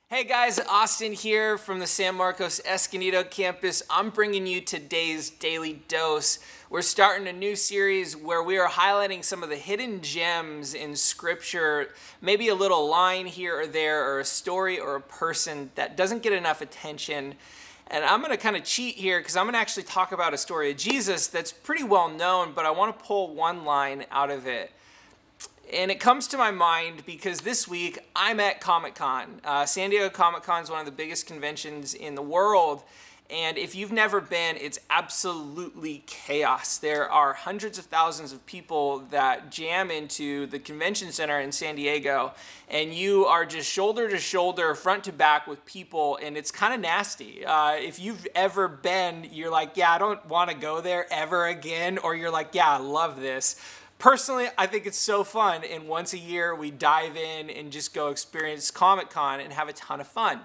Hey guys, Austin here from the San Marcos Escondido campus. I'm bringing you today's Daily Dose. We're starting a new series where we are highlighting some of the hidden gems in Scripture, maybe a little line here or there, or a story or a person that doesn't get enough attention. And I'm going to kind of cheat here because I'm going to actually talk about a story of Jesus that's pretty well known, but I want to pull one line out of it. And it comes to my mind because this week I'm at Comic-Con. San Diego Comic-Con is one of the biggest conventions in the world. And if you've never been, it's absolutely chaos. There are hundreds of thousands of people that jam into the convention center in San Diego. And you are just shoulder to shoulder, front to back with people. And it's kind of nasty. If you've ever been, you're like, yeah, I don't want to go there ever again. Or you're like, yeah, I love this. Personally, I think it's so fun, and once a year we dive in and just go experience Comic-Con and have a ton of fun.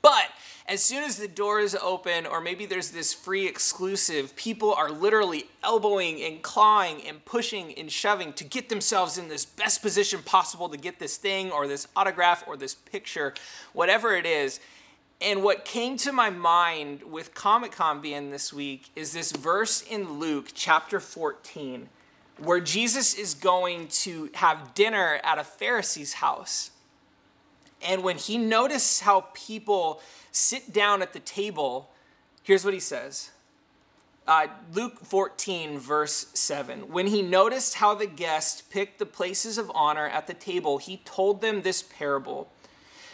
But as soon as the doors open, or maybe there's this free exclusive, people are literally elbowing and clawing and pushing and shoving to get themselves in this best position possible to get this thing or this autograph or this picture, whatever it is. And what came to my mind with Comic-Con being this week is this verse in Luke chapter 14. Where Jesus is going to have dinner at a Pharisee's house. And when he noticed how people sit down at the table, here's what he says. Luke 14, verse 7. When he noticed how the guests picked the places of honor at the table, he told them this parable.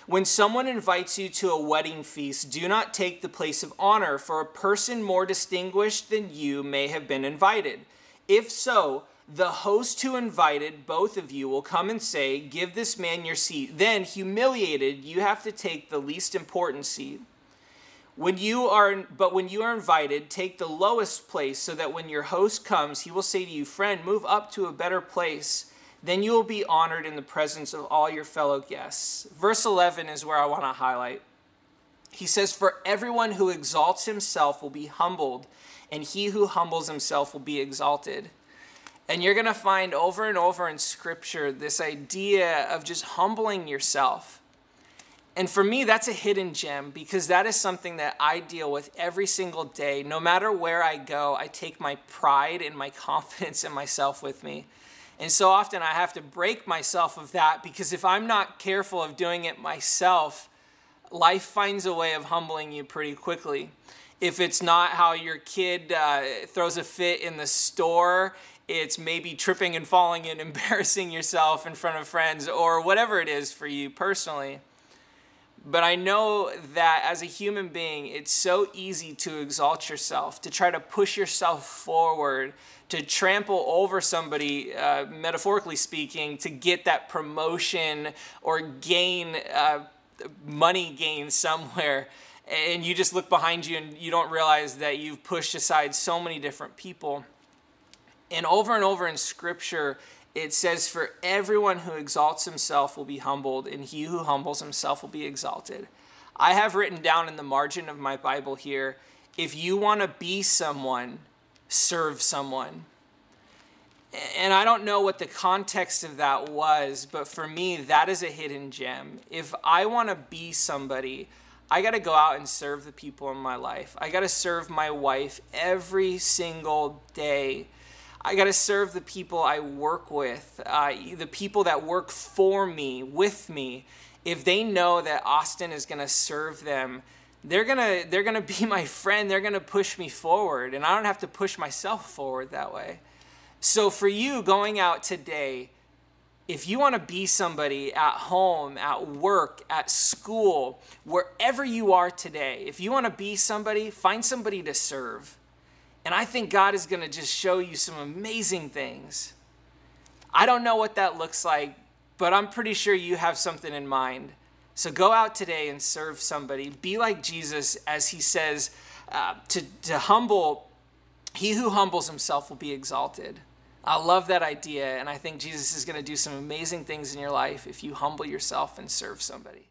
When someone invites you to a wedding feast, do not take the place of honor, for a person more distinguished than you may have been invited. If so, the host who invited both of you will come and say, give this man your seat. Then, humiliated, you have to take the least important seat. When you are invited, take the lowest place so that when your host comes, he will say to you, friend, move up to a better place. Then you will be honored in the presence of all your fellow guests. Verse 11 is where I want to highlight. He says, for everyone who exalts himself will be humbled, and he who humbles himself will be exalted. And you're going to find over and over in Scripture this idea of just humbling yourself. And for me, that's a hidden gem because that is something that I deal with every single day. No matter where I go, I take my pride and my confidence in myself with me. And so often I have to break myself of that because if I'm not careful of doing it myself, life finds a way of humbling you pretty quickly. If it's not how your kid throws a fit in the store, it's maybe tripping and falling and embarrassing yourself in front of friends or whatever it is for you personally. But I know that as a human being, it's so easy to exalt yourself, to try to push yourself forward, to trample over somebody, metaphorically speaking, to get that promotion or gain money gain somewhere. And you just look behind you and you don't realize that you've pushed aside so many different people. And over in Scripture, it says, for everyone who exalts himself will be humbled, and he who humbles himself will be exalted. I have written down in the margin of my Bible here, if you want to be someone, serve someone. And I don't know what the context of that was, but for me, that is a hidden gem. If I want to be somebody, I got to go out and serve the people in my life. I got to serve my wife every single day. I got to serve the people I work with, the people that work for me, with me. If they know that Austin is going to serve them, they're gonna be my friend. They're going to push me forward, and I don't have to push myself forward that way. So for you going out today, if you want to be somebody at home, at work, at school, wherever you are today, if you want to be somebody, find somebody to serve. And I think God is going to just show you some amazing things. I don't know what that looks like, but I'm pretty sure you have something in mind. So go out today and serve somebody. Be like Jesus as he says, to humble, he who humbles himself will be exalted. I love that idea, and I think Jesus is going to do some amazing things in your life if you humble yourself and serve somebody.